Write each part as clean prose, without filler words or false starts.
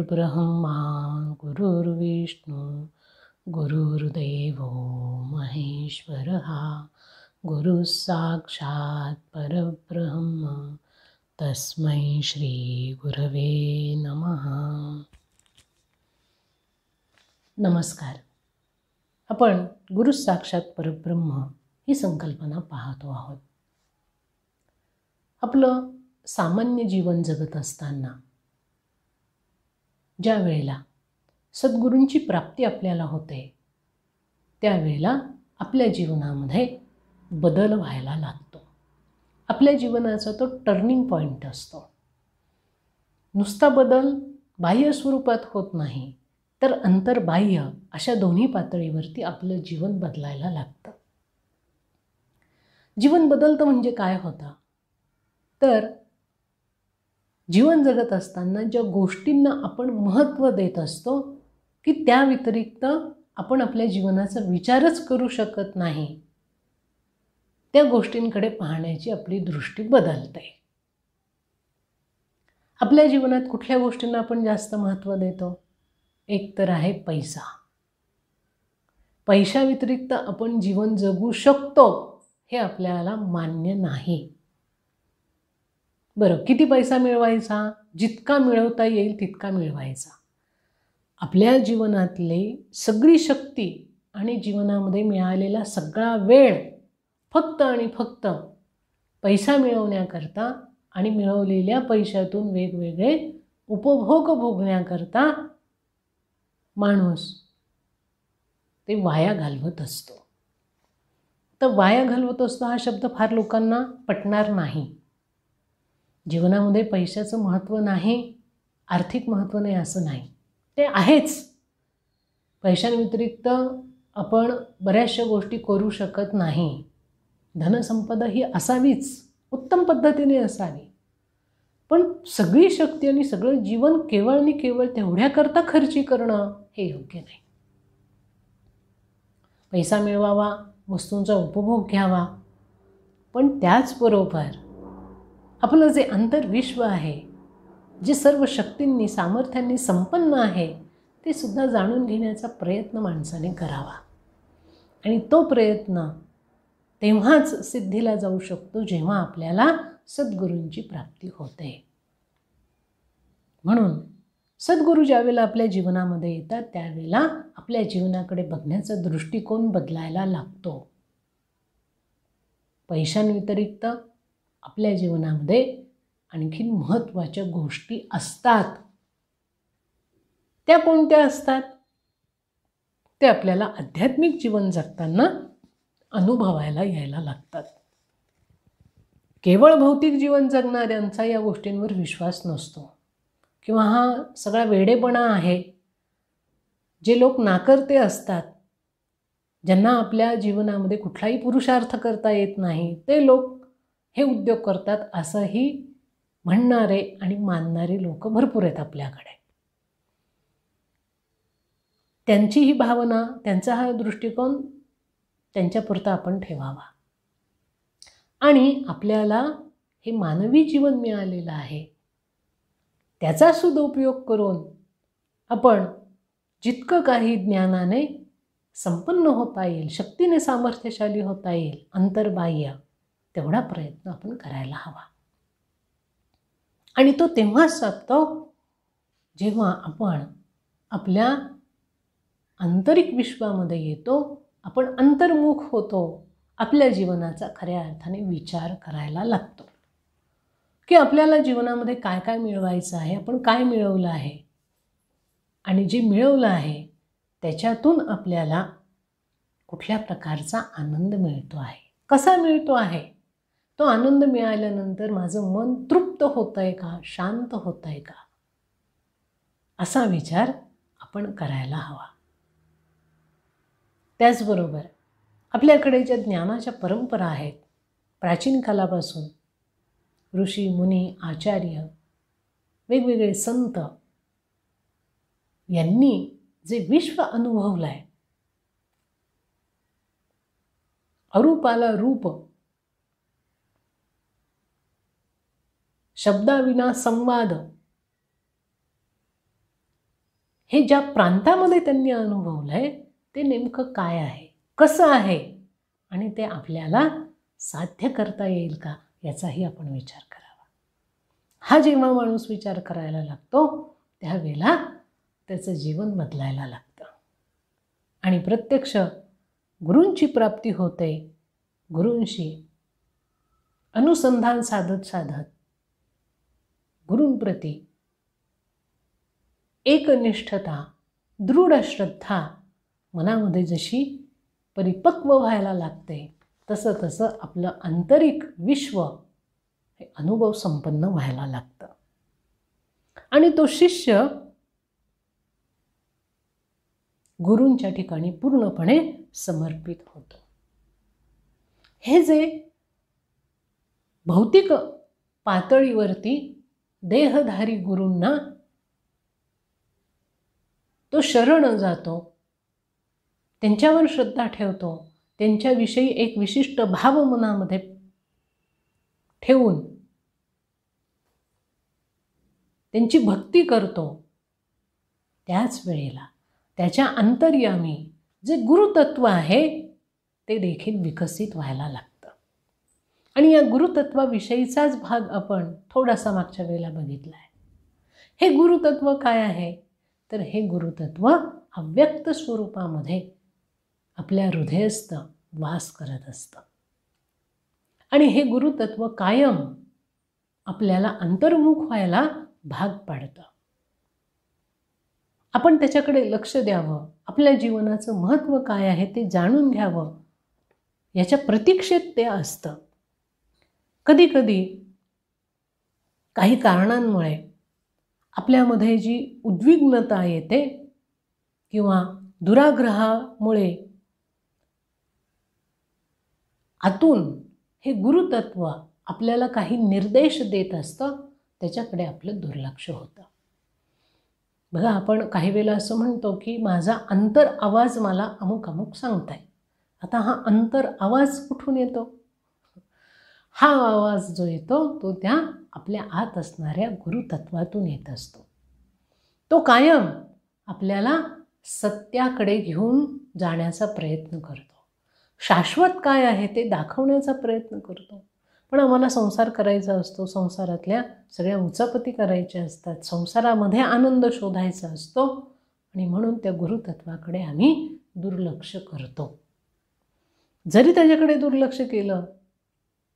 गुरुर्ब्रह्मा गुरुर्विष्णू गुरुर्देवो महेश्वरः गुरुः साक्षात् परब्रह्म तस्मै श्री गुरवे नमः. नमस्कार. आपण गुरु साक्षात परब्रह्म ही संकल्पना पाहतो आहोत. आपलं सामान्य जीवन जगत असताना ज्या वेळेला सद्गुरूंची प्राप्ती आपल्याला होते त्यावेळेला आपल्या जीवनामध्ये बदल व्हायला लागतो. आपल्या जीवनाचा तो टर्निंग पॉईंट असतो. नुसता बदल बाह्य स्वरूपात होत नाही तर अंतर्बाह्य अशा दोन्ही पातळीवरती आपलं जीवन बदलायला लागतं. जीवन बदलतं म्हणजे काय होतं तर जीवन जगत असताना ज्या गोष्टींना आपण महत्त्व देत असतो की त्या व्यतिरिक्त आपण आपल्या जीवनाचा विचारच करू शकत नाही, त्या गोष्टींकडे पाहण्याची आपली दृष्टी बदलते. आपल्या जीवनात कुठल्या गोष्टींना आपण जास्त महत्त्व देतो? एक तर आहे पैसा. पैशाव्यतिरिक्त आपण जीवन जगू शकतो हे आपल्याला मान्य नाही. बरं, किती पैसा मिळवायचा? जितका मिळवता येईल तितका मिळवायचा. आपल्या जीवनातली सगळी शक्ती आणि जीवनामध्ये मिळालेला सगळा वेळ फक्त आणि फक्त पैसा मिळवण्याकरता आणि मिळवलेल्या पैशातून वेगवेगळे उपभोग भोगण्याकरता माणूस ते वाया घालवत असतो. तर वाया घालवत असतो हा शब्द फार लोकांना पटणार नाही. जीवनामध्ये पैशाचं महत्त्व नाही, आर्थिक महत्त्व नाही असं नाही, ते आहेच. पैशांव्यतिरिक्त आपण बऱ्याचशा गोष्टी करू शकत नाही. धनसंपदा ही असावीच, उत्तम पद्धतीने असावी. पण सगळी शक्ती आणि सगळं जीवन केवळ आणि केवळ तेवढ्याकरता खर्ची करणं हे योग्य नाही. पैसा मिळवावा, वस्तूंचा उपभोग घ्यावा, पण त्याचबरोबर आपलं जे अंतर्विश्व आहे, जे सर्व शक्तींनी सामर्थ्यांनी संपन्न आहे, ते सुद्धा जाणून घेण्याचा प्रयत्न माणसाने करावा. आणि तो प्रयत्न तेव्हाच सिद्धीला जाऊ शकतो जेव्हा आपल्याला सद्गुरूंची प्राप्ती होते. म्हणून सद्गुरू ज्यावेळेला आपल्या जीवनामध्ये येतात त्यावेळेला आपल्या जीवनाकडे बघण्याचा दृष्टिकोन बदलायला लागतो. पैशांव्यतिरिक्त आपल्या जीवनामध्ये आणखीन महत्त्वाच्या गोष्टी असतात. त्या कोणत्या असतात? ते आपल्याला आध्यात्मिक जीवन जगताना अनुभवायला यायला लागतात. केवळ भौतिक जीवन जगणाऱ्यांचा या गोष्टींवर विश्वास नसतो किंवा हा सगळा वेडेपणा आहे. जे लोक नाकर्ते असतात, ज्यांना आपल्या जीवनामध्ये कुठलाही पुरुषार्थ करता येत नाही, ते लोक हे उद्योग करतात असंही म्हणणारे आणि मानणारे लोक भरपूर आहेत आपल्याकडे. त्यांची ही भावना, त्यांचा हा दृष्टिकोन त्यांच्यापुरता आपण ठेवावा. आणि आपल्याला हे मानवी जीवन मिळालेलं आहे, त्याचा सदुपयोग करून आपण जितकं काही ज्ञानाने संपन्न होता येईल, शक्तीने सामर्थ्यशाली होता येईल, अंतर्बाह्य, तेवढा प्रयत्न आपण करायला हवा. आणि तो तेव्हाच साधतो जेव्हा आपण आपल्या आंतरिक विश्वामध्ये येतो, आपण अंतर्मुख होतो, आपल्या जीवनाचा खऱ्या अर्थाने विचार करायला लागतो की आपल्याला जीवनामध्ये काय काय मिळवायचं आहे, आपण काय मिळवलं आहे आणि जे मिळवलं आहे त्याच्यातून आपल्याला कुठल्या प्रकारचा आनंद मिळतो आहे, कसा मिळतो आहे. तो आनंद मिळाल्यानंतर माझं मन तृप्त होतं आहे का, शांत होतं आहे का, असा विचार आपण करायला हवा. त्याचबरोबर आपल्याकडे ज्या ज्ञानाच्या परंपरा आहेत, प्राचीन कालापासून ऋषी मुनी आचार्य वेगवेगळे संत यांनी जे विश्व अनुभवलं आहे, अरूपाला रूप, शब्दाविना संवाद, हे ज्या प्रांतामध्ये त्यांनी अनुभवलं आहे ते नेमकं काय आहे, कसं आहे, आणि ते आपल्याला साध्य करता येईल का याचाही आपण विचार करावा. हा जेव्हा माणूस विचार करायला लागतो त्यावेळेला त्याचं जीवन बदलायला लागतं आणि प्रत्यक्ष गुरूंची प्राप्ती होते. गुरूंशी अनुसंधान साधत साधत गुरूंप्रती एकनिष्ठता, दृढ श्रद्धा मनामध्ये जशी परिपक्व व्हायला लागते तसं तसं आपलं आंतरिक विश्व हे अनुभव संपन्न व्हायला लागतं आणि तो शिष्य गुरूंच्या ठिकाणी पूर्णपणे समर्पित होतो. हे जे भौतिक पातळीवरती देहधारी गुरूंना तो शरण जातो, त्यांच्यावर श्रद्धा ठेवतो, त्यांच्याविषयी एक विशिष्ट भाव मनामध्ये ठेवून त्यांची भक्ती करतो, त्याच वेळेला त्याच्या अंतर्यामी जे गुरुतत्व आहे ते देखील विकसित व्हायला लागतं. आणि या गुरुतत्वाविषयीचाच भाग आपण थोडासा मागच्या वेळेला बघितला आहे. हे गुरुतत्व काय आहे तर हे गुरुतत्व अव्यक्त स्वरूपामध्ये आपल्या हृदयस्थ वास करत असतं आणि हे गुरुतत्व कायम आपल्याला अंतर्मुख व्हायला भाग पाडतं. आपण त्याच्याकडे लक्ष द्यावं, आपल्या जीवनाचं महत्त्व काय आहे ते जाणून घ्यावं, याच्या प्रतीक्षेत ते असतं. कधीकधी काही कारणांमुळे आपल्यामध्ये जी उद्विग्नता येते किंवा दुराग्रहामुळे आतून हे गुरुतत्व आपल्याला काही निर्देश देत असतं, त्याच्याकडे आपलं दुर्लक्ष होतं. बघा, आपण काही वेळेला असं म्हणतो की माझा अंतर आवाज मला अमुक अमुक सांगताय. आता हा अंतर आवाज कुठून येतो? हा आवाज जो येतो तो त्या आपल्या आत असणाऱ्या गुरुतत्वातून येत असतो. तो कायम आपल्याला सत्याकडे घेऊन जाण्याचा प्रयत्न करतो, शाश्वत काय आहे ते दाखवण्याचा प्रयत्न करतो. पण आम्हाला संसार करायचा असतो, संसारातल्या सगळ्या उचापती करायच्या असतात, संसारामध्ये आनंद शोधायचा असतो आणि म्हणून त्या गुरुतत्वाकडे आम्ही दुर्लक्ष करतो. जरी त्याच्याकडे दुर्लक्ष केलं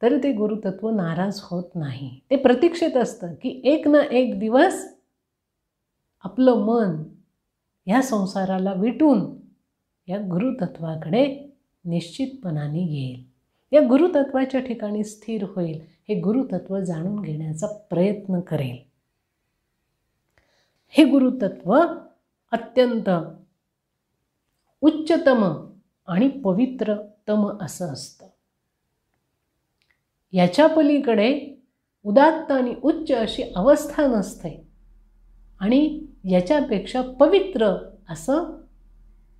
तरी ते गुरुतत्व नाराज होत नाही. ते प्रतीक्षेत असतं की एक ना एक दिवस आपलं मन ह्या संसाराला विटून या गुरुतत्वाकडे निश्चितपणाने येईल, या गुरुतत्वाच्या ठिकाणी स्थिर होईल, हे गुरुतत्व जाणून घेण्याचा प्रयत्न करेल. हे गुरुतत्व अत्यंत उच्चतम आणि पवित्रतम असं असतं. याच्या पलीकडे उदात्त आणि उच्च अशी अवस्था नसते आणि याच्यापेक्षा पवित्र असं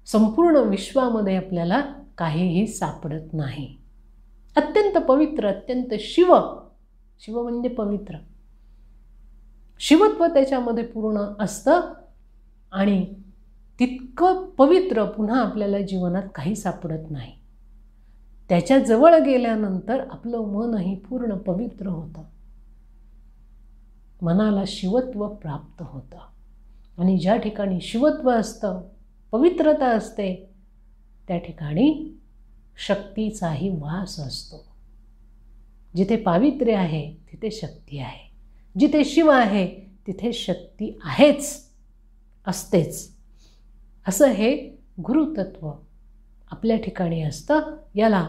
संपूर्ण विश्वामध्ये आपल्याला काहीही सापडत नाही. अत्यंत पवित्र, अत्यंत शिव म्हणजे पवित्र, शिवत्व त्याच्यामध्ये पूर्ण असतं आणि तितकं पवित्र पुन्हा आपल्याला जीवनात काही सापडत नाही. त्याच्याजवळ गेल्यानंतर आपलं मनही पूर्ण पवित्र होतं, मनाला शिवत्व प्राप्त होतं. आणि ज्या ठिकाणी शिवत्व असतं, पवित्रता असते, त्या ठिकाणी शक्तीचाही वास असतो. जिथे पावित्र्य आहे तिथे शक्ती आहे, जिथे शिव आहे तिथे शक्ती आहेच, असतेच. असं हे गुरुतत्व आपल्या ठिकाणी असतं. याला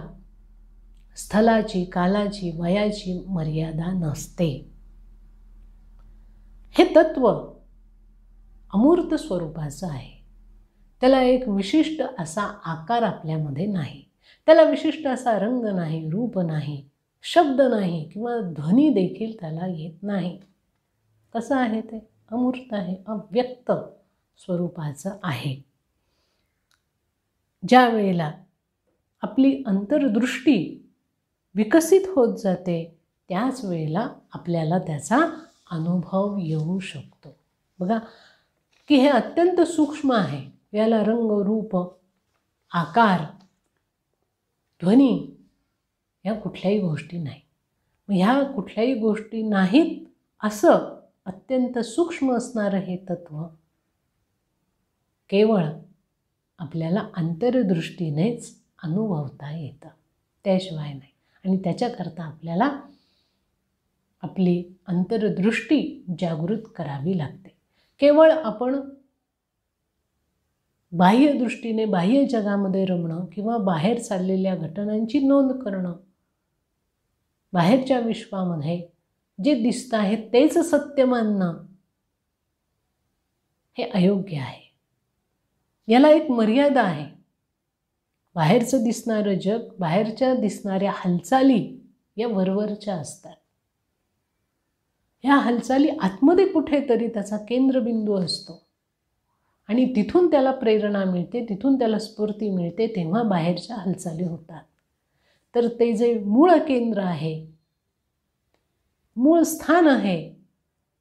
स्थलाची, कालाची, वयाची मर्यादा नसते. हे तत्व अमूर्त स्वरूपाचं आहे. त्याला एक विशिष्ट असा आकार आपल्यामध्ये नाही, त्याला विशिष्ट असा रंग नाही, रूप नाही, शब्द नाही किंवा ध्वनी देखील त्याला येत नाही. कसं आहे ते? अमूर्त आहे, अव्यक्त स्वरूपाचं आहे. ज्या वेळेला आपली अंतर्दृष्टी विकसित होत जाते त्याच वेळेला आपल्याला त्याचा अनुभव येऊ शकतो. बघा, की हे अत्यंत सूक्ष्म आहे, याला रंग, रूप, आकार, ध्वनी या कुठल्याही गोष्टी नाही. मग ह्या कुठल्याही गोष्टी नाहीत असं अत्यंत सूक्ष्म असणारं हे तत्व केवळ आपल्याला अंतर्दृष्टीनेच अनुभवता येतं, त्याशिवाय नाही. आणि त्याच्याकरता आपल्याला आपली अंतर्दृष्टी जागृत करावी लागते. केवळ आपण बाह्य दृष्टीने बाह्य जगामध्ये रमणं किंवा बाहेर चाललेल्या घटनांची नोंद करणं, बाहेरच्या विश्वामध्ये जे दिसतं आहे तेच सत्य मानणं, हे अयोग्य आहे. याला एक मर्यादा आहे. बाहेरचं दिसणारं जग, बाहेरच्या दिसणाऱ्या हालचाली या वरवरच्या असतात. ह्या हालचाली आतमध्ये कुठेतरी त्याचा केंद्रबिंदू असतो आणि तिथून त्याला प्रेरणा मिळते, तिथून त्याला स्फूर्ती मिळते, तेव्हा बाहेरच्या हालचाली होतात. तर ते जे मूळ केंद्र आहे, मूळ स्थान आहे,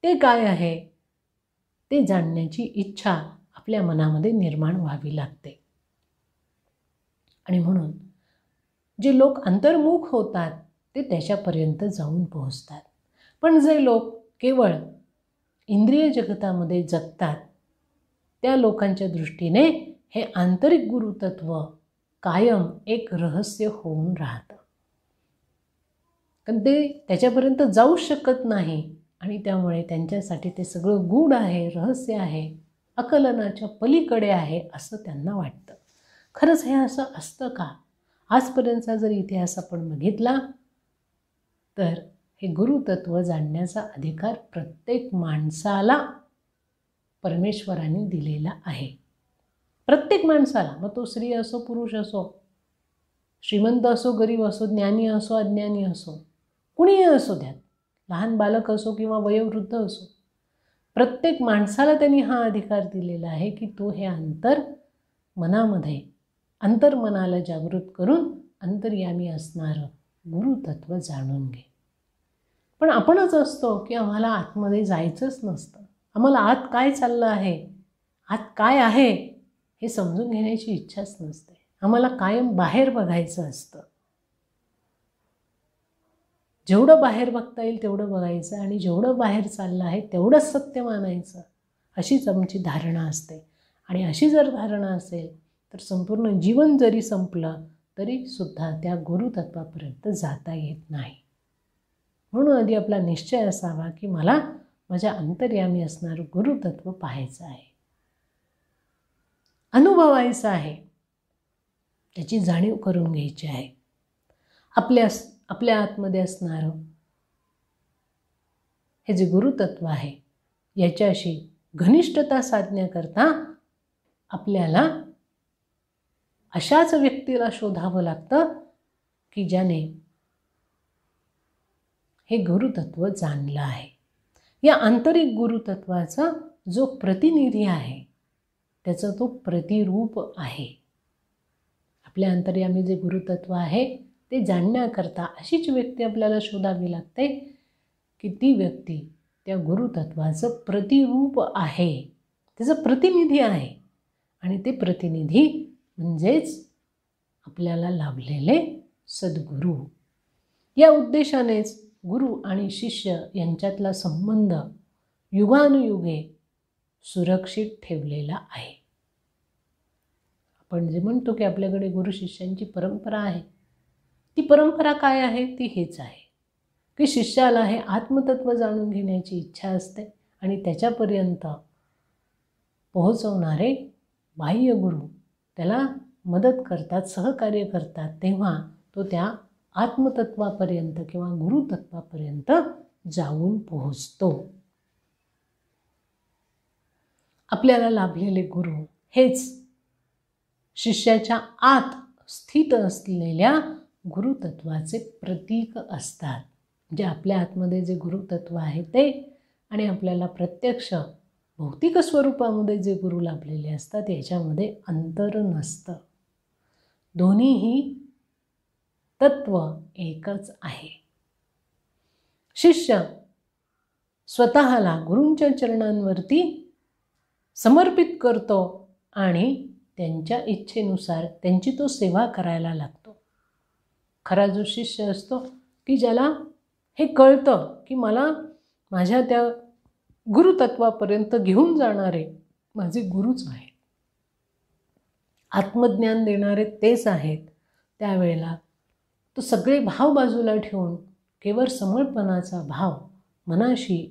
ते काय आहे ते जाणण्याची इच्छा आपल्या मनामध्ये निर्माण व्हावी लागते. आणि म्हणून जे लोक अंतर्मुख होतात ते त्याच्यापर्यंत जाऊन पोहोचतात. पण जे लोक केवळ इंद्रिय जगतामध्ये जगतात त्या लोकांच्या दृष्टीने हे आंतरिक गुरुतत्व कायम एक रहस्य होऊन राहतं. कारण ते त्याच्यापर्यंत जाऊ शकत नाही आणि त्यामुळे त्यांच्यासाठी ते सगळं गूढ आहे, रहस्य आहे, आकलनाच्या पलीकडे आहे असं त्यांना वाटतं. खरंच हे असं असतं का? आजपर्यंतचा जर इतिहास आपण बघितला तर हे गुरुतत्व जाणण्याचा अधिकार प्रत्येक माणसाला परमेश्वराने दिलेला आहे. प्रत्येक माणसाला, मग तो स्त्री असो, पुरुष असो, श्रीमंत असो, गरीब असो, ज्ञानी असो, अज्ञानी असो, कुणीही असो द्यात, लहान बालक असो किंवा वयोवृद्ध असो, प्रत्येक माणसाला त्यांनी हा अधिकार दिलेला आहे की तो हे मनामध्ये अंतर्मनाला जागृत करून अंतर्यामी असणारं गुरुतत्व जाणून घे. पण आपणच असतो की आम्हाला आतमध्ये जायचंच नसतं. आम्हाला आत काय चाललं आहे, आत काय आहे हे समजून घेण्याची इच्छाच नसते. आम्हाला कायम बाहेर बघायचं असतं. जेवढं बाहेर बघता येईल तेवढं बघायचं आणि जेवढं बाहेर चाललं आहे तेवढंच सत्य मानायचं, अशीच आमची धारणा असते. आणि अशी जर धारणा असेल तर संपूर्ण जीवन जरी संपलं तरी सुद्धा त्या गुरुतत्वापर्यंत जाता येत नाही. म्हणून आधी आपला निश्चय असावा की मला माझ्या अंतर्यामी असणारं गुरुतत्व पाहायचं आहे, अनुभवायचं आहे, त्याची जाणीव करून घ्यायची आहे. आपल्या आतमध्ये असणारं हे जे गुरुतत्व आहे याच्याशी घनिष्ठता साधण्याकरता आपल्याला अशाच व्यक्तीला शोधावं लागतं की ज्याने हे गुरुतत्व जाणलं आहे. या आंतरिक गुरुतत्वाचा जो प्रतिनिधी आहे त्याचा तो प्रतिरूप आहे. आपल्या अंतर्यामी जे गुरुतत्व आहे ते जाणण्याकरता अशीच व्यक्ती आपल्याला शोधावी लागते की ती व्यक्ती त्या गुरुतत्वाचं प्रतिरूप आहे, त्याचं प्रतिनिधी आहे. आणि ते प्रतिनिधी म्हणजेच आपल्याला लाभलेले सद्गुरू. या उद्देशानेच गुरु आणि शिष्य यांच्यातला संबंध युगानुयुगे सुरक्षित ठेवलेला आहे. आपण जे म्हणतो की आपल्याकडे गुरु शिष्यांची परंपरा आहे, ती परंपरा काय आहे? ती हेच आहे की शिष्याला हे आत्मतत्व जाणून घेण्याची इच्छा असते आणि त्याच्यापर्यंत पोहोचवणारे बाह्य गुरु त्याला मदत करतात, सहकार्य करतात, तेव्हा तो त्या आत्मतत्वापर्यंत किंवा गुरुतत्वापर्यंत जाऊन पोहोचतो. आपल्याला लाभलेले गुरु हेच शिष्याच्या आत स्थित असलेल्या गुरुतत्वाचे प्रतीक असतात. म्हणजे आपल्या आतमध्ये जे गुरुतत्व आहे ते आणि आपल्याला प्रत्यक्ष भौतिक स्वरूपामध्ये जे गुरु लाभलेले असतात याच्यामध्ये अंतर नसतं. दोन्हीही तत्व एकच आहे. शिष्य स्वतःला गुरूंच्या चरणांवरती समर्पित करतो आणि त्यांच्या इच्छेनुसार त्यांची तो सेवा करायला लागतो. खरा जो शिष्य असतो की ज्याला हे कळतं की मला माझ्या त्या गुरुतत्वापर्यंत घेऊन जाणारे माझे गुरुच आहेत, आत्मज्ञान देणारे तेच आहेत, त्यावेळेला तो सगळे भाव बाजूला ठेवून केवळ समर्पणाचा भाव मनाशी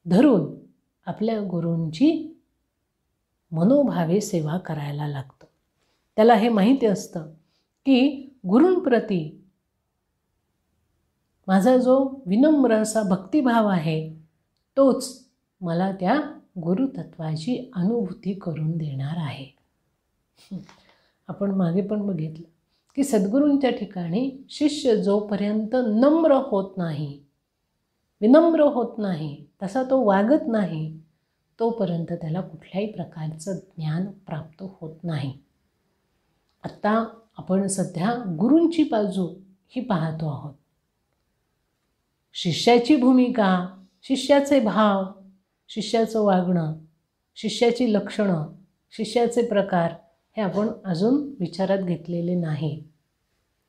धरून आपल्या गुरूंची मनोभावे सेवा करायला लागतो. त्याला हे माहिती असतं की गुरूंप्रती माझा जो विनम्र असा भक्तिभाव आहे तोच मला त्या गुरुतत्वाची अनुभूती करून देणार आहे. आपण मागे पण बघितलं की सद्गुरूंच्या ठिकाणी शिष्य जोपर्यंत नम्र होत नाही, विनम्र होत नाही, तसा तो वागत नाही, तोपर्यंत त्याला कुठल्याही प्रकारचं ज्ञान प्राप्त होत नाही. आत्ता आपण सध्या गुरूंची बाजू ही पाहतो आहोत. शिष्याची भूमिका, शिष्याचे भाव, शिष्याचं वागणं, शिष्याची लक्षणं, शिष्याचे प्रकार हे आपण अजून विचारात घेतलेले नाही.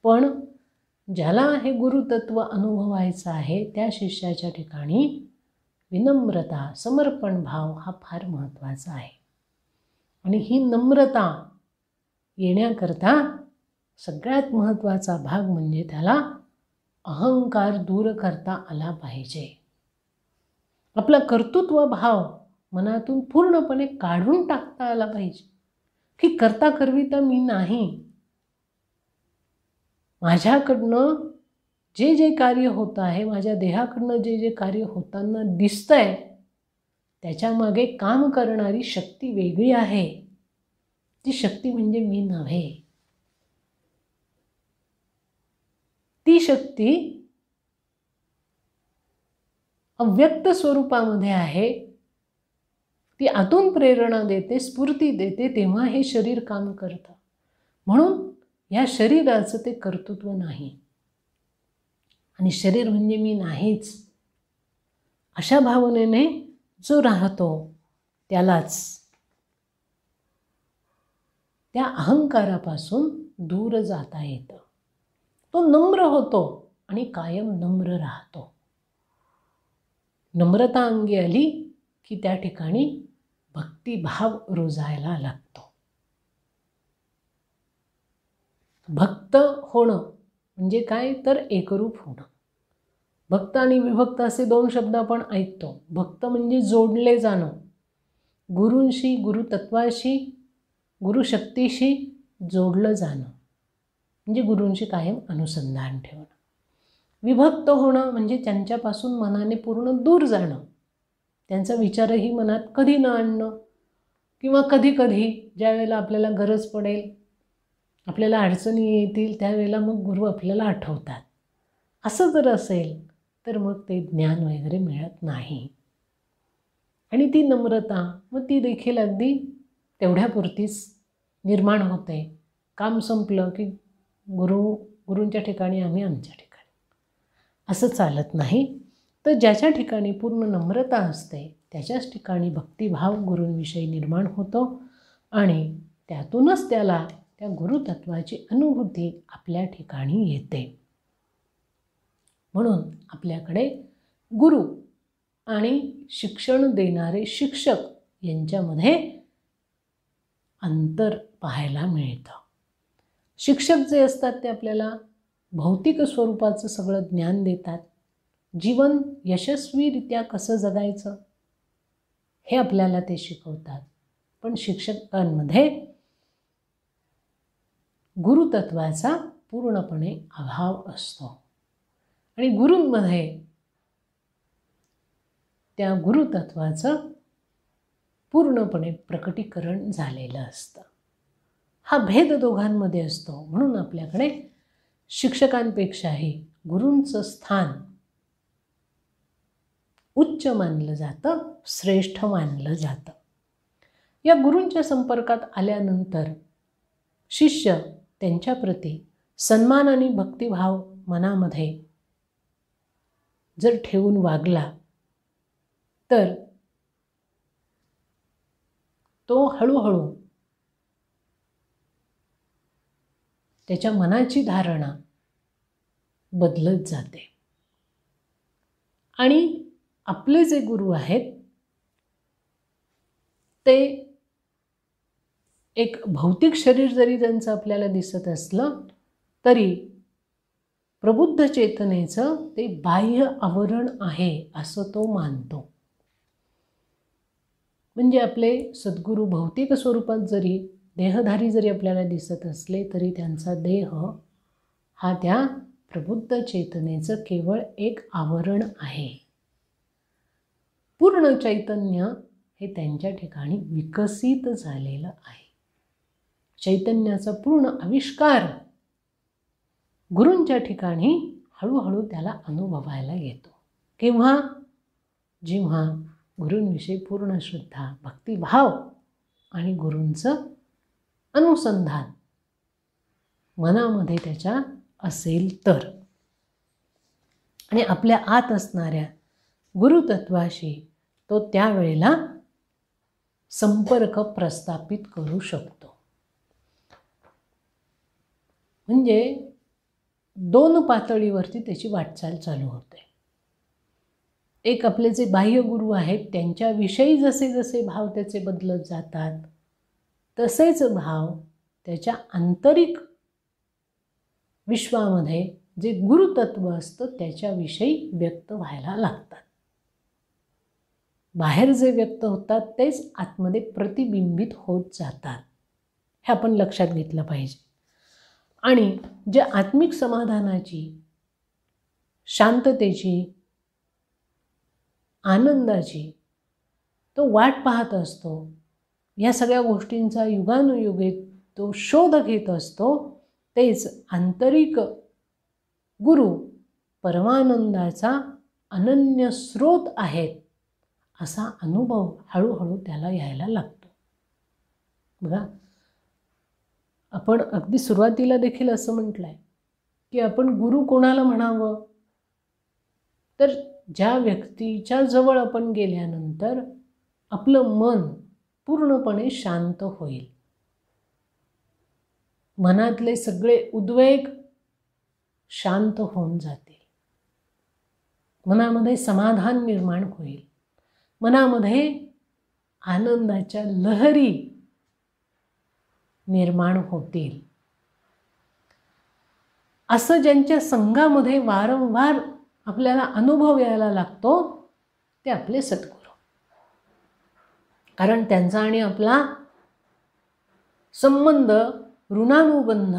पण ज्याला हे गुरुतत्व अनुभवायचं आहे त्या शिष्याच्या ठिकाणी विनम्रता, समर्पण भाव हा फार महत्त्वाचा आहे. आणि ही नम्रता येण्याकरता सगळ्यात महत्त्वाचा भाग म्हणजे त्याला अहंकार दूर करता आला पाहिजे. आपला कर्तृत्व भाव मनातून पूर्णपणे काढून टाकता आला पाहिजे की करता करविता मी नाही. माझ्याकडनं जे जे कार्य होतं आहे, माझ्या देहाकडनं जे जे कार्य होताना दिसतंय त्याच्यामागे काम करणारी शक्ती वेगळी आहे. ती शक्ती म्हणजे मी नव्हे. ती शक्ती अव्यक्त स्वरूपामध्ये आहे. ती आतून प्रेरणा देते, स्फूर्ती देते, तेव्हा हे शरीर काम करतं. म्हणून या शरीराचं ते कर्तृत्व नाही आणि शरीर म्हणजे मी नाहीच अशा भावनेने जो राहतो त्यालाच त्या अहंकारापासून दूर जाता येतं. तो नम्र होतो आणि कायम नम्र राहतो. नम्रता अंगी आली की त्या ठिकाणी भक्तिभाव रुजायला लागतो. भक्त होणं म्हणजे काय तर एकरूप होणं. भक्त आणि विभक्त असे दोन शब्द आपण ऐकतो. भक्त म्हणजे जोडले जाणं, गुरूंशी, गुरुतत्वाशी, गुरुशक्तीशी जोडलं जाणं, म्हणजे गुरूंशी कायम अनुसंधान ठेवणं. विभक्त होणं म्हणजे त्यांच्यापासून मनाने पूर्ण दूर जाणं, त्यांचा विचारही मनात कधी न आणणं, किंवा कधी कधी ज्या वेळेला आपल्याला गरज पडेल, आपल्याला अडचणी येतील त्यावेळेला मग गुरु आपल्याला आठवतात. असं जर असेल तर मग ते ज्ञान वगैरे मिळत नाही. आणि ती नम्रता मग ती देखील अगदी तेवढ्यापुरतीच निर्माण होते. काम संपलं की गुरूंच्या ठिकाणी आम्ही आमच्या ठिकाणी, असं चालत नाही. तर ज्याच्या ठिकाणी पूर्ण नम्रता असते त्याच्याच ठिकाणी भक्तिभाव गुरूंविषयी निर्माण होतो आणि त्यातूनच त्याला त्या गुरुतत्वाची अनुभूती आपल्या ठिकाणी येते. म्हणून आपल्याकडे गुरु आणि शिक्षण देणारे शिक्षक यांच्यामध्ये अंतर पाहायला मिळतं. शिक्षक जे असतात ते आपल्याला भौतिक स्वरूपाचं सगळं ज्ञान देतात. जीवन यशस्वीरित्या कसं जगायचं हे आपल्याला ते शिकवतात. पण शिक्षकांमध्ये गुरुतत्वाचा पूर्णपणे अभाव असतो आणि गुरूंमध्ये त्या गुरुतत्वाचं पूर्णपणे प्रकटीकरण झालेलं असतं. हा भेद दोघांमध्ये असतो. म्हणून आपल्याकडे शिक्षकांपेक्षाही गुरूंचं स्थान उच्च मानलं जातं, श्रेष्ठ मानलं जातं. या गुरूंच्या संपर्कात आल्यानंतर शिष्य त्यांच्याप्रती सन्मान आणि भक्तिभाव मनामध्ये जर ठेवून वागला तर तो हळूहळू त्याच्या मनाची धारणा बदलत जाते आणि आपले जे गुरु आहेत ते एक भौतिक शरीर जरी त्यांचं आपल्याला दिसत असलं तरी प्रबुद्ध चेतनेचं ते बाह्य आवरण आहे असं तो मानतो. म्हणजे आपले सद्गुरू भौतिक स्वरूपात जरी देहधारी जरी आपल्याला दिसत असले तरी त्यांचा देह हा त्या प्रबुद्ध चेतनेचं केवळ एक आवरण आहे. पूर्ण चैतन्य हे त्यांच्या ठिकाणी विकसित झालेलं आहे. चैतन्याचा पूर्ण आविष्कार गुरूंच्या ठिकाणी हळूहळू त्याला अनुभवायला येतो. केव्हा? जेव्हा गुरूंविषयी पूर्ण श्रद्धा, भक्तिभाव आणि गुरूंचं अनुसंधान मनामध्ये त्याच्या असेल तर, आणि आपल्या आत असणाऱ्या गुरुतत्वाशी तो त्यावेळेला संपर्क प्रस्थापित करू शकतो. म्हणजे 2 पातळीवरती त्याची वाटचाल चालू होते. एक आपले जे बाह्य गुरु आहेत त्यांच्याविषयी जसे जसे भाव त्याचे बदलत जातात तसेच भाव त्याच्या आंतरिक विश्वामध्ये जे गुरुतत्व असतं त्याच्याविषयी व्यक्त व्हायला लागतात. बाहेर जे व्यक्त होतात तेच आतमध्ये प्रतिबिंबित होत जातात. हे आपण लक्षात घेतलं पाहिजे. आणि जे आत्मिक समाधानाची, शांततेची, आनंदाची तो वाट पाहत असतो, या सगळ्या गोष्टींचा युगानुयुगे तो शोध घेत असतो, तेच आंतरिक गुरु परमानंदाचा अनन्य स्रोत आहेत असा अनुभव हळूहळू त्याला यायला लागतो. बघा, आपण अगदी सुरुवातीला देखील असं म्हटलं आहे की आपण गुरु कोणाला म्हणावं, तर ज्या व्यक्तीच्या जवळ आपण गेल्यानंतर आपलं मन पूर्णपणे शांत होईल, मनातले सगळे उद्वेग शांत होऊन जातील, मनामध्ये समाधान निर्माण होईल, मनामध्ये आनंदाच्या लहरी निर्माण होतील. असं ज्यांच्या संघामध्ये वारंवार आपल्याला अनुभव यायला लागतो ते आपले सद्गुरू. कारण त्यांचा आणि आपला संबंध, ऋणानुबंध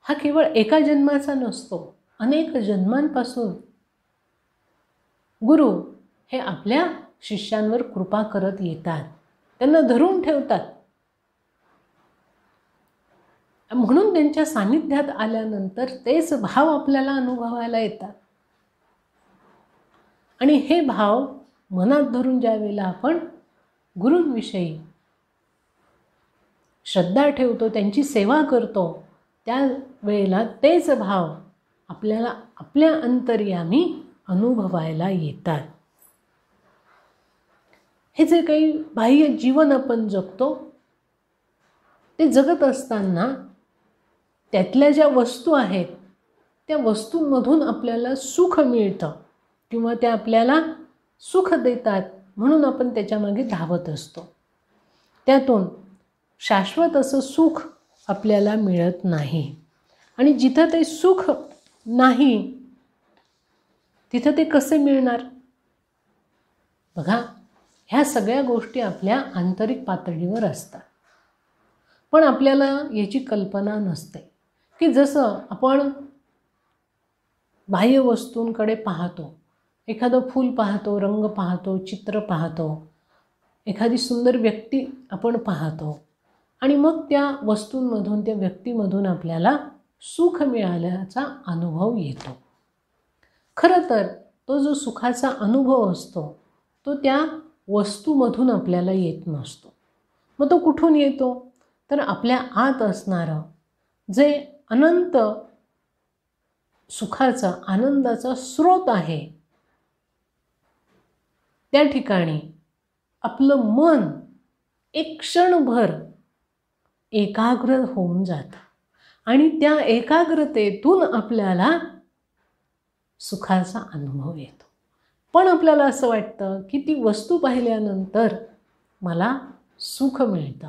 हा केवळ एका जन्माचा नसतो, अनेक जन्मांपासून गुरु हे आपल्या शिष्यांवर कृपा करत येतात, त्यांना धरून ठेवतात. म्हणून त्यांच्या सानिध्यात आल्यानंतर तेच भाव आपल्याला अनुभवायला येतात. आणि हे भाव मनात धरून ज्या वेळेला आपण गुरूंविषयी श्रद्धा ठेवतो, त्यांची सेवा करतो, त्या वेळेला तेच भाव आपल्याला आपल्या अंतर्यामी अनुभवायला येतात. हे जे काही बाह्य जीवन आपण जगतो ते जगत असताना त्यातल्या ज्या वस्तू आहेत त्या वस्तूंमधून आपल्याला सुख मिळतं किंवा त्या आपल्याला सुख देतात, म्हणून आपण त्याच्यामागे धावत असतो. त्यातून शाश्वत असं सुख आपल्याला मिळत नाही. आणि जिथं ते सुख नाही तिथं ते कसे मिळणार? बघा, ह्या सगळ्या गोष्टी आपल्या आंतरिक पातळीवर असतात, पण आपल्याला याची कल्पना नसते की जसं आपण बाह्य वस्तूंकडे पाहतो, एखादं फूल पाहतो, रंग पाहतो, चित्र पाहतो, एखादी सुंदर व्यक्ती आपण पाहतो आणि मग त्या वस्तूंमधून, त्या व्यक्तीमधून आपल्याला सुख मिळाल्याचा अनुभव येतो. खरं तर तो जो सुखाचा अनुभव असतो तो त्या वस्तूमधून आपल्याला येत नसतो. मग तो कुठून येतो? तर आपल्या आत असणारं जे अनंत सुखाचा, आनंदाचा स्रोत आहे त्या ठिकाणी आपलं मन एक क्षणभर एकाग्र होऊन जातं आणि त्या एकाग्रतेतून आपल्याला सुखाचा अनुभव येतो. पण आपल्याला असं वाटतं की ती वस्तू पाहिल्यानंतर मला सुख मिळतं,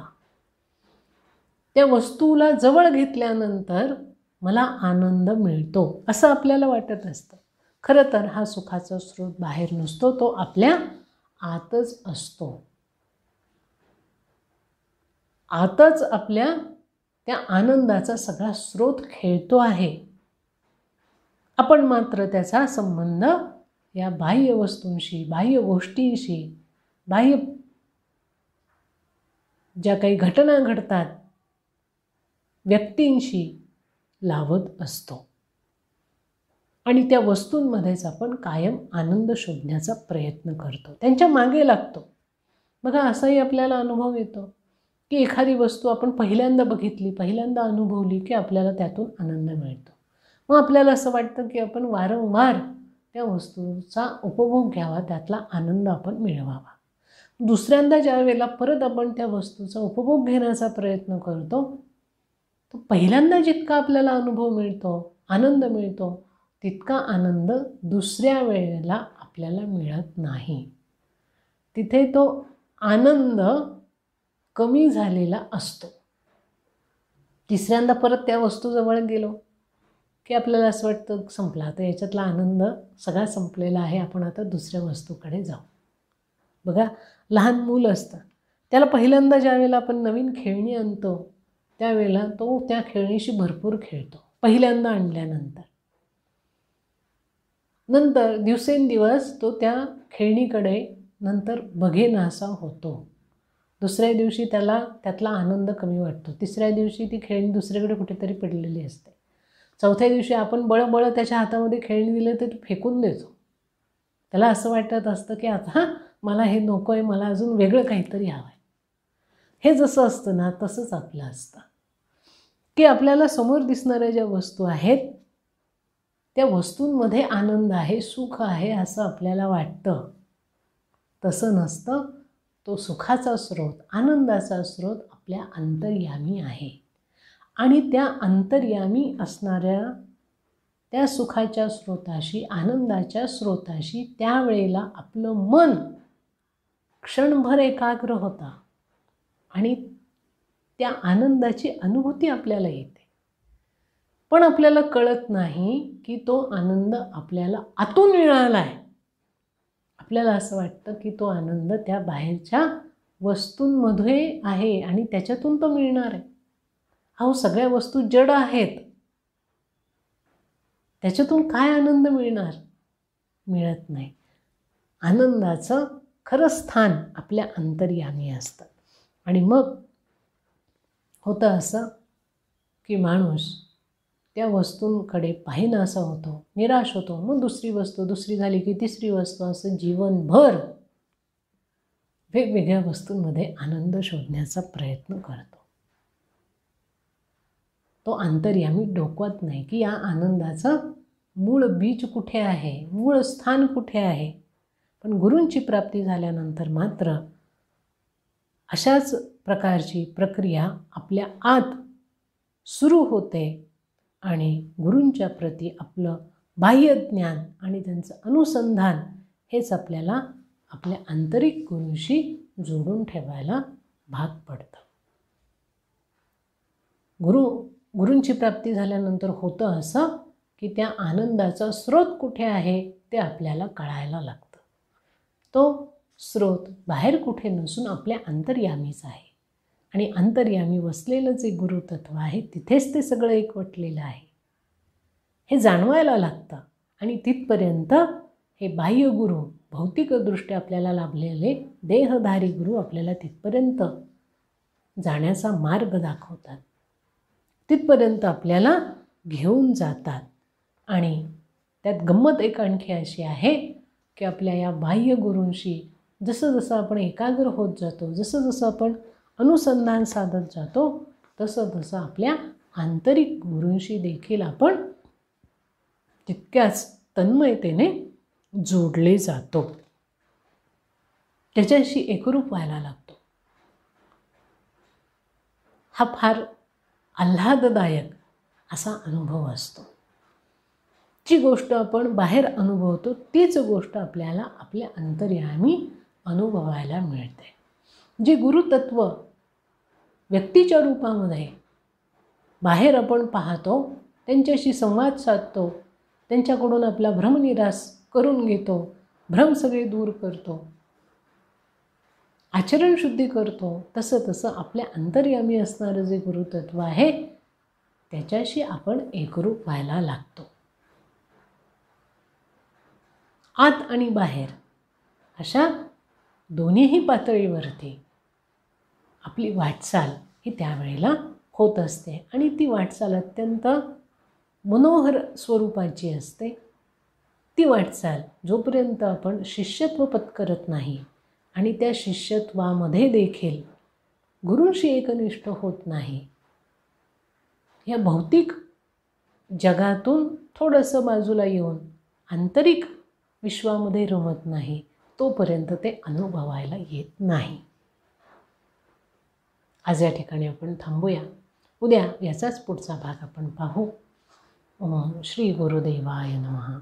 त्या वस्तूला जवळ घेतल्यानंतर मला आनंद मिळतो असं आपल्याला वाटत असतं. खरं तर हा सुखाचा स्रोत बाहेर नसतो, तो आपल्या आतच असतो. आतच आपल्या त्या आनंदाचा सगळा स्रोत खेळतो आहे. आपण मात्र त्याचा संबंध या बाह्य वस्तूंशी, बाह्य गोष्टींशी, बाह्य ज्या काही घटना घडतात व्यक्तींशी लावत असतो आणि त्या वस्तूंमध्येच आपण कायम आनंद शोधण्याचा प्रयत्न करतो, त्यांच्या मागे लागतो. बघा, असाही आपल्याला अनुभव येतो की एखादी वस्तू आपण पहिल्यांदा बघितली, पहिल्यांदा अनुभवली की आपल्याला त्यातून आनंद मिळतो. मग आपल्याला असं वाटतं की आपण वारंवार त्या वस्तूचा उपभोग घ्यावा, त्यातला आनंद आपण मिळवावा. दुसऱ्यांदा ज्या वेळेला परत आपण त्या वस्तूचा उपभोग घेण्याचा प्रयत्न करतो, तो पहिल्यांदा जितका आपल्याला अनुभव मिळतो, आनंद मिळतो, तितका आनंद दुसऱ्या वेळेला आपल्याला मिळत नाही. तिथे तो आनंद कमी झालेला असतो. तिसऱ्यांदा परत त्या वस्तूजवळ गेलो की आपल्याला असं वाटतं संपला, आता याच्यातला आनंद सगळा संपलेला आहे, आपण आता दुसऱ्या वस्तूकडे जाऊ. बघा, लहान मूल असतं, त्याला पहिल्यांदा ज्या वेळेला आपण नवीन खेळणी आणतो त्यावेळेला तो त्या खेळणीशी भरपूर खेळतो पहिल्यांदा आणल्यानंतर. नंतर दिवसेंदिवस तो त्या खेळणीकडे नंतर बघेनासा होतो. दुसऱ्या दिवशी त्याला त्यातला आनंद कमी वाटतो. तिसऱ्या दिवशी ती खेळणी दुसरीकडे कुठेतरी पडलेली असते. चौथ्या दिवशी आपण बळबळ त्याच्या हातामध्ये खेळणी दिलं तर तो फेकून देतो. त्याला असं वाटत असतं की आता मला हे नको आहे, मला अजून वेगळं काहीतरी हवं आहे. हे जसं असतं ना, तसंच आपलं असतं की आपल्याला समोर दिसणाऱ्या ज्या वस्तू आहेत त्या वस्तूंमध्ये आनंद आहे, सुख आहे असं आपल्याला वाटतं. तसं नसतं. तो सुखाचा स्रोत, आनंदाचा स्रोत आपल्या अंतर्यामी आहे आणि त्या अंतर्यामी असणाऱ्या त्या सुखाच्या स्रोताशी, आनंदाच्या स्रोताशी त्यावेळेला आपलं मन क्षणभर एकाग्र होतं आणि त्या आनंदाची अनुभूती आपल्याला येते. पण आपल्याला कळत नाही की तो आनंद आपल्याला आतून मिळाला आहे. आपल्याला असं वाटतं की तो आनंद त्या बाहेरच्या वस्तूंमध्ये आहे आणि त्याच्यातून तो मिळणार आहे. अहो, सगळ्या वस्तू जड आहेत, त्याच्यातून काय आनंद मिळणार? मिळत नाही. आनंदाचं खरं स्थान आपल्या अंतर्यामी असतं. आणि मग होतं असं की माणूस त्या वस्तूंकडे पाहिनासा होतो, निराश होतो. मग दुसरी वस्तू, दुसरी झाली की तिसरी वस्तू, असं जीवनभर वेगवेगळ्या वस्तूंमध्ये आनंद शोधण्याचा प्रयत्न करतो. तो अंतर्यामी डोकवत नाही की या आनंदाचं मूळ बीज कुठे आहे, मूळ स्थान कुठे आहे. पण गुरूंची प्राप्ती झाल्यानंतर मात्र अशाच प्रकारची प्रक्रिया आपल्या आत सुरू होते आणि गुरूंच्या प्रती आपलं बाह्य ज्ञान आणि त्यांचं अनुसंधान हेच आपल्याला आपल्या आंतरिक गुरूंशी जोडून ठेवायला भाग पडतं. गुरूंची प्राप्ती झाल्यानंतर होतं असं की त्या आनंदाचा स्रोत कुठे आहे ते आपल्याला कळायला लागतं. तो स्रोत बाहेर कुठे नसून आपल्या अंतर्यामीच आहे आणि अंतर्यामी वसलेलं जे गुरुतत्व आहे तिथेच ते सगळं एकवटलेलं आहे हे जाणवायला लागतं. आणि तिथपर्यंत हे बाह्य गुरु, भौतिकदृष्ट्या आपल्याला लाभलेले देहधारी गुरु आपल्याला तिथपर्यंत जाण्याचा मार्ग दाखवतात, तिथपर्यंत आपल्याला घेऊन जातात. आणि त्यात गंमत एक आणखी अशी आहे की आपल्या या बाह्य गुरूंशी जसं जसं आपण एकाग्र होत जातो, जसं जसं आपण अनुसंधान साधत जातो, तसं तसं आपल्या आंतरिक गुरूंशी देखील आपण तितक्याच तन्मयतेने जोडले जातो, त्याच्याशी एकरूप व्हायला लागतो. हा फार आल्हाददायक असा अनुभव असतो. जी गोष्ट आपण बाहेर अनुभवतो तीच गोष्ट आपल्याला आपल्या अंतर्यामी अनुभवायला मिळते. जे गुरुतत्व व्यक्तीच्या रूपामध्ये बाहेर आपण पाहतो, त्यांच्याशी संवाद साधतो, त्यांच्याकडून आपला भ्रमनिरास करून घेतो, भ्रम सगळे दूर करतो, आचरण शुद्धी करतो, तसं तसं आपल्या अंतर्यामी असणारं जे गुरुतत्व आहे त्याच्याशी आपण एकरूप व्हायला लागतो. आत आणि बाहेर अशा दोन्हीही पातळीवरती आपली वाटचाल ही त्यावेळेला होत असते आणि ती वाटचाल अत्यंत मनोहर स्वरूपाची असते. ती वाटचाल जोपर्यंत आपण शिष्यत्व पत्करत नाही आणि त्या शिष्यत्वामध्ये देखील गुरूंशी एकनिष्ठ होत नाही, या भौतिक जगातून थोडंसं बाजूला येऊन आंतरिक विश्वामध्ये रमत नाही, तोपर्यंत ते अनुभवायला येत नाही. आज या ठिकाणी आपण थांबूया. उद्या याचाच पुढचा भाग आपण पाहू. ओम श्री गुरुदेवाय नमः.